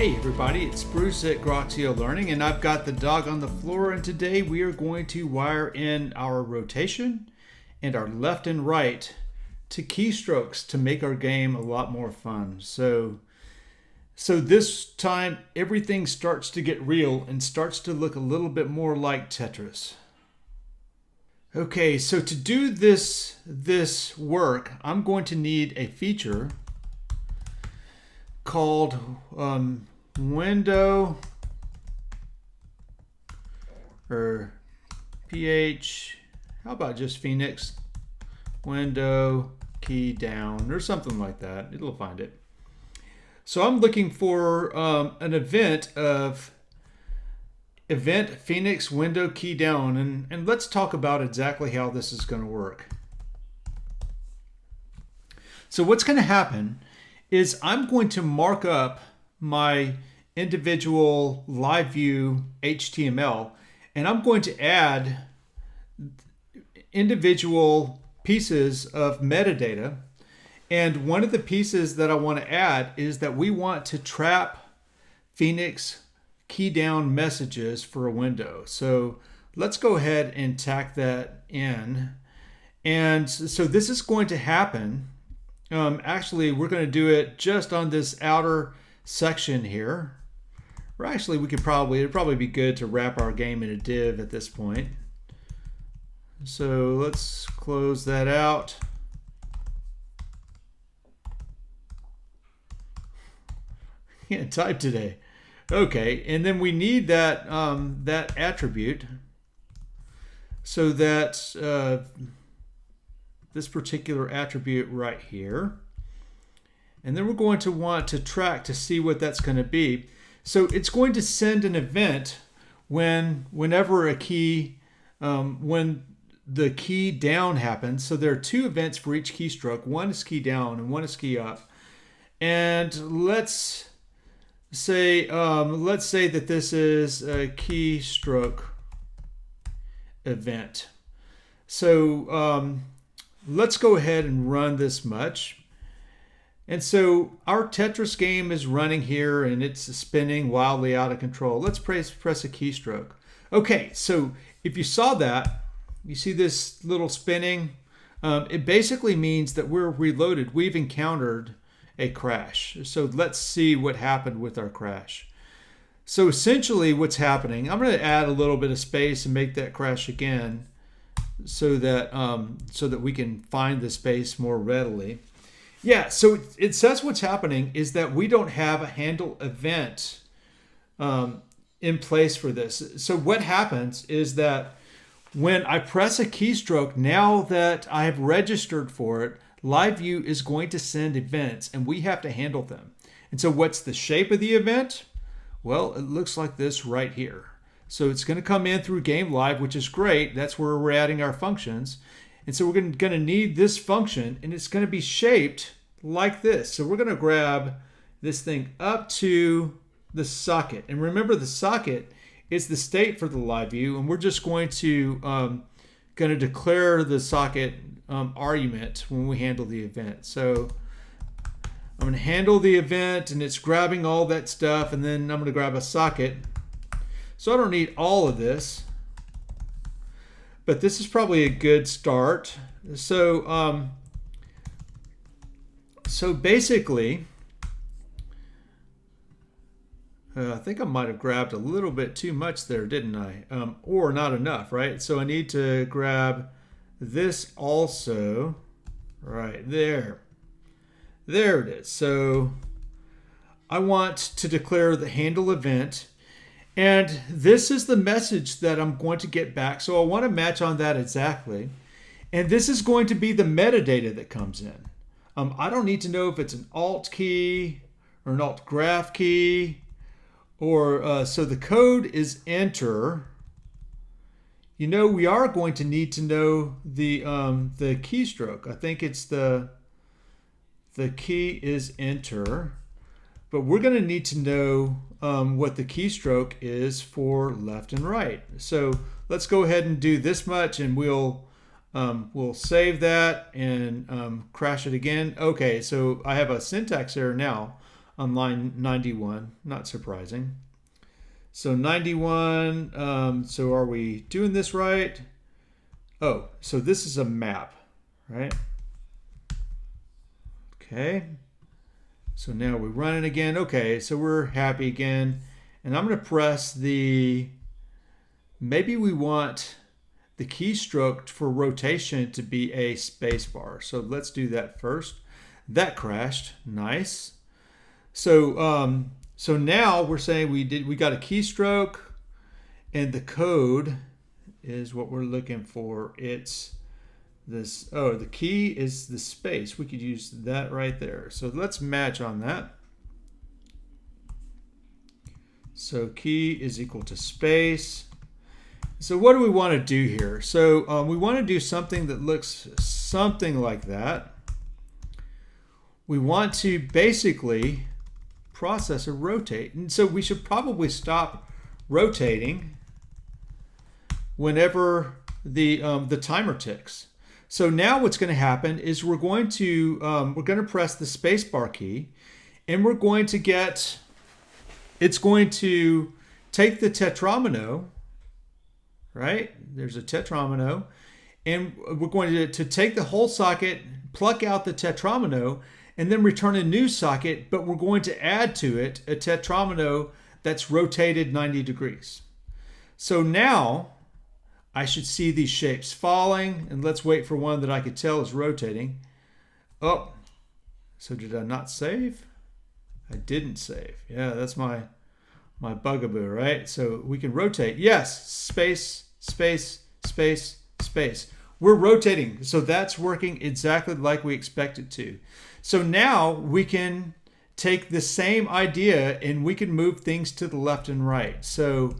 Hey everybody, it's Bruce at Groxio Learning, and I've got the dog on the floor, and today we are going to wire in our rotation and our left and right to keystrokes to make our game a lot more fun. So this time everything starts to get real and starts to look a little bit more like Tetris. Okay, so to do this work, I'm going to need a feature called window or PH, how about just Phoenix window key down or something like that. It'll find it. So I'm looking for an event of event Phoenix window key down, and let's talk about exactly how this is going to work. So what's going to happen is I'm going to mark up my individual LiveView HTML, and I'm going to add individual pieces of metadata. And one of the pieces that I want to add is that we want to trap Phoenix key down messages for a window. So let's go ahead and tack that in. And so this is going to happen. Actually, we're going to do it just on this outer section here. Or actually, it'd probably be good to wrap our game in a div at this point. So let's close that out. Can't type today. Okay, and then we need that that attribute so that this particular attribute right here. And then we're going to want to track to see what that's going to be. So it's going to send an event whenever a key, when the key down happens. So there are two events for each keystroke. One is key down and one is key up. And let's say that this is a keystroke event. So let's go ahead and run this much. And so our Tetris game is running here and it's spinning wildly out of control. Let's press a keystroke. Okay, so if you saw that, you see this little spinning, it basically means that we're reloaded. We've encountered a crash. So let's see what happened with our crash. So essentially what's happening, I'm going to add a little bit of space and make that crash again so that we can find the space more readily. Yeah, so it says what's happening is that we don't have a handle event in place for this. So what happens is that when I press a keystroke, now that I have registered for it, LiveView is going to send events and we have to handle them. And so what's the shape of the event? Well, it looks like this right here. So it's going to come in through Game Live, which is great. That's where we're adding our functions. And so we're going to need this function, and it's going to be shaped like this. So we're going to grab this thing up to the socket. And remember, the socket is the state for the LiveView, and we're just going to declare the socket argument when we handle the event. So I'm going to handle the event, and it's grabbing all that stuff, and then I'm going to grab a socket. So I don't need all of this, but this is probably a good start. So basically, I think I might have grabbed a little bit too much there, didn't I? Or not enough, right? So I need to grab this also, right there. There it is. So I want to declare the handle event. And this is the message that I'm going to get back. So I want to match on that exactly. And this is going to be the metadata that comes in. I don't need to know if it's an alt key or an alt graph key. Or so the code is enter. You know, we are going to need to know the keystroke. I think it's the key is enter. But we're going to need to know what the keystroke is for left and right. So let's go ahead and do this much, and we'll save that and crash it again. Okay, so I have a syntax error now. on line 91, not surprising. So 91, so are we doing this right? Oh, so this is a map, right? Okay. So now we run it again. Okay, so we're happy again. And I'm going to press the, maybe we want the keystroke for rotation to be a space bar. So let's do that first. That crashed. Nice. So so now we're saying we got a keystroke, and the code is what we're looking for. It's this, oh, the key is the space. We could use that right there. So let's match on that. So key is equal to space. So what do we want to do here? So we want to do something that looks something like that. We want to basically process a rotate. And so we should probably stop rotating whenever the timer ticks. So now what's going to happen is we're going to press the spacebar key, and we're going to get, it's going to take the tetromino, right? There's a tetromino, and we're going to take the whole socket, pluck out the tetromino, and then return a new socket, but we're going to add to it a tetromino that's rotated 90 degrees. So now I should see these shapes falling, and let's wait for one that I could tell is rotating. Oh, so did I not save? I didn't save. Yeah, that's my bugaboo, right? So we can rotate. Yes, space, space, space, space. We're rotating, so that's working exactly like we expect it to. So now we can take the same idea and we can move things to the left and right. So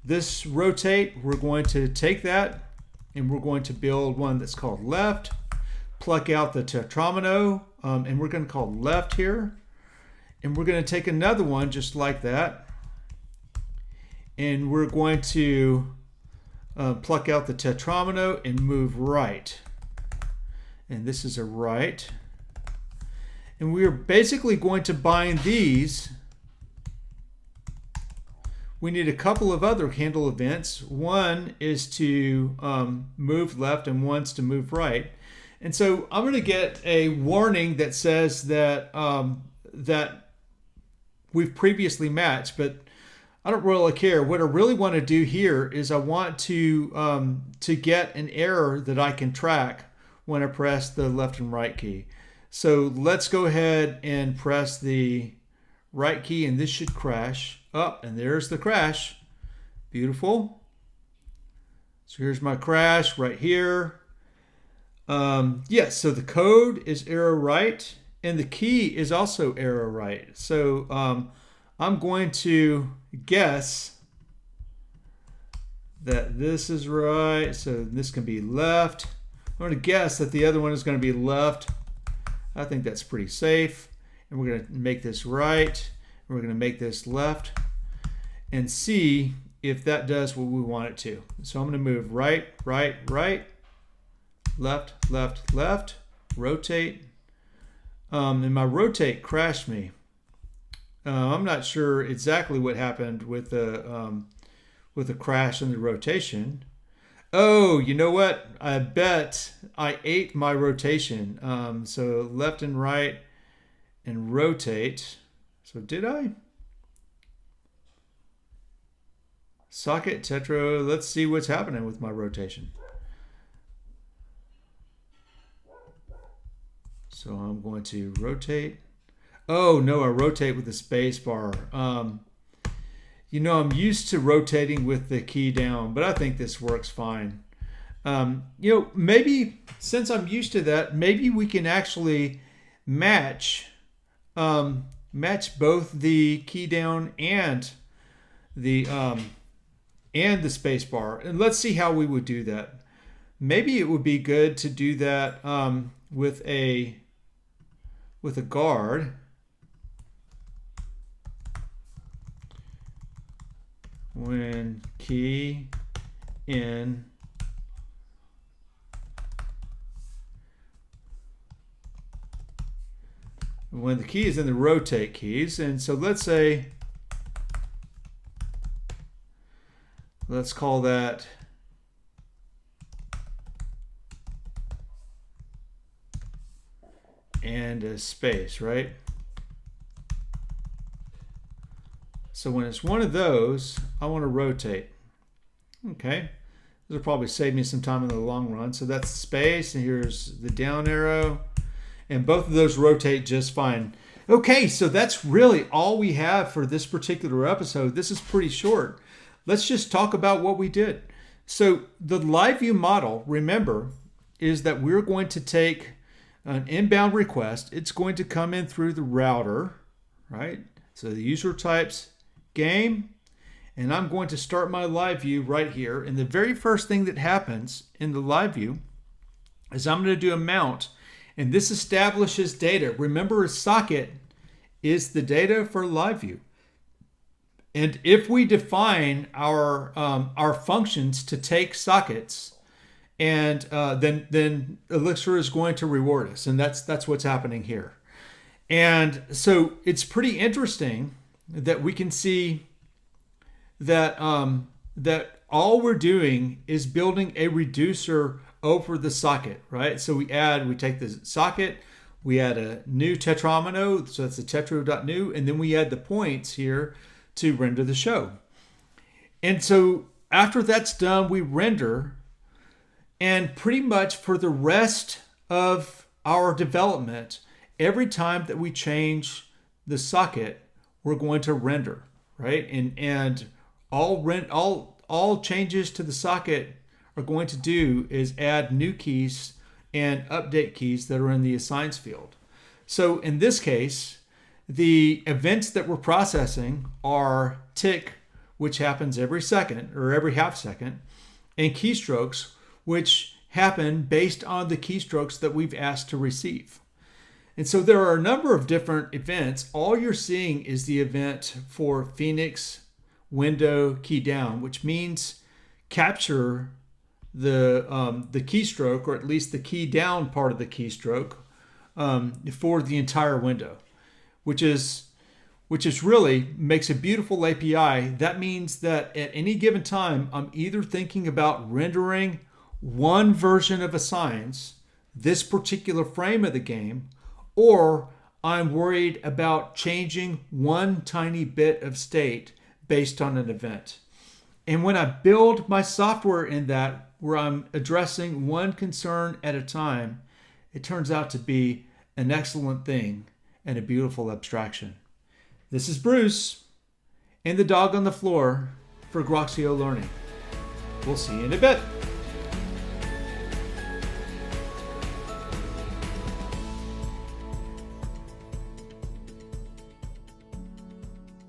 this rotate, we're going to take that and we're going to build one that's called left, pluck out the tetromino, and we're going to call left here. And we're going to take another one just like that. And we're going to pluck out the tetromino and move right. And this is a right. And we are basically going to bind these. We need a couple of other handle events. One is to move left and one's to move right. And so I'm going to get a warning that says that that we've previously matched, but I don't really care. What I really want to do here is I want to get an error that I can track when I press the left and right key. So let's go ahead and press the right key, and this should crash. Oh, and there's the crash. Beautiful. So here's my crash right here. Yes, so the code is arrow right, and the key is also arrow right. So I'm going to guess that this is right. So this can be left. I'm going to guess that the other one is going to be left. I think that's pretty safe. And we're going to make this right. We're going to make this left and see if that does what we want it to. So I'm going to move right, right, right, left, left, left, rotate. And my rotate crashed me. I'm not sure exactly what happened with the crash and the rotation. Oh, you know what? I bet I ate my rotation. So left and right and rotate. So did I? Socket, tetro. Let's see what's happening with my rotation. So I'm going to rotate. Oh no, I rotate with the space bar. You know, I'm used to rotating with the key down, but I think this works fine. You know, maybe since I'm used to that, maybe we can actually match both the key down and the space bar. And let's see how we would do that. Maybe it would be good to do that with a guard. When key in when the key is in the rotate keys. And so let's say, let's call that and a space, right? So when it's one of those, I want to rotate. Okay, this will probably save me some time in the long run. So that's space, and here's the down arrow, and both of those rotate just fine. Okay, so that's really all we have for this particular episode. This is pretty short. Let's just talk about what we did. So the LiveView model, remember, is that we're going to take an inbound request. It's going to come in through the router, right? So the user types game, and I'm going to start my LiveView right here. And the very first thing that happens in the LiveView is I'm going to do a mount, and this establishes data. Remember, a socket is the data for LiveView. And if we define our functions to take sockets, and then Elixir is going to reward us, and that's what's happening here. And so it's pretty interesting that we can see that that all we're doing is building a reducer over the socket, right? So we take the socket, we add a new tetromino, so that's the tetro.new, and then we add the points here to render the show. And so after that's done, we render, and pretty much for the rest of our development, every time that we change the socket, we're going to render, right? And all changes to the socket are going to do is add new keys and update keys that are in the assigns field. So in this case, the events that we're processing are tick, which happens every second or every half second, and keystrokes, which happen based on the keystrokes that we've asked to receive. And so there are a number of different events. All you're seeing is the event for Phoenix window Keydown, which means capture the keystroke, or at least the key down part of the keystroke, for the entire window, which is really makes a beautiful API. That means that at any given time, I'm either thinking about rendering one version of assigns, this particular frame of the game, or I'm worried about changing one tiny bit of state based on an event. And when I build my software in that, where I'm addressing one concern at a time, it turns out to be an excellent thing and a beautiful abstraction. This is Bruce and the dog on the floor for Groxio Learning. We'll see you in a bit.